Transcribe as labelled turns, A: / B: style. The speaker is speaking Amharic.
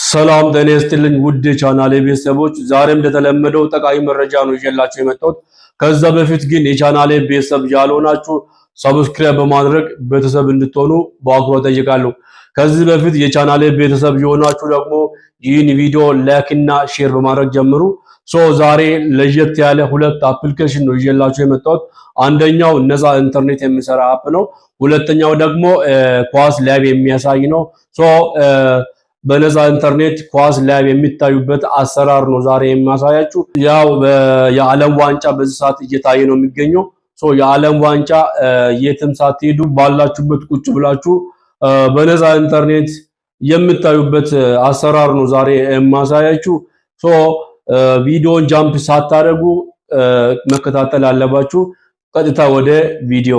A: ሰላም ጤና ይስጥልኝ ውድ ቻናሌ ቤተሰቦች፣ ዛሬም እንደተለመደው ጠቃሚ መረጃ ነው ይዤላችሁ የመጣሁት። ከዛ በፊት ግን የቻናሌ ቤተሰብ ያልሆናችሁ ሰብስክራይብ በማድረግ ቤተሰብ እንድትሆኑ በአክብሮት ጠይቃለሁ። ከዚህ በፊት የቻናሌ ቤተሰብ የሆናችሁ ደግሞ ይህን ቪዲዮ ላይክ እና ሼር በማድረግ ጀምሩ። ዛሬ ለየት ያለ ሁለት አፕሊኬሽን ነው ይዤላችሁ የመጣሁት። አንደኛው ነፃ ኢንተርኔት የሚሰራ አፕ ነው። ሁለተኛው ደግሞ ኳስ ላይቭ የሚያሳይ ነው። በነፃ ኢንተርኔት ኳስ ላይቭ የሚታዩበት አሰራር ነው ዛሬ የማሳያችሁ። ያው የዓለም ዋንጫ በዚህ ሰዓት እየታየ ነው የሚገኘው። የዓለም ዋንጫ የትም ሳትሄዱ ባላችሁበት ቁጭ ብላችሁ በነፃ ኢንተርኔት የምታዩበት አሰራር ነው ዛሬ የማሳያችሁ። ቪዲዮን ጃምፕ ሳታደርጉ መከታተል አለባችሁ። ቀጥታ ወደ ቪዲዮ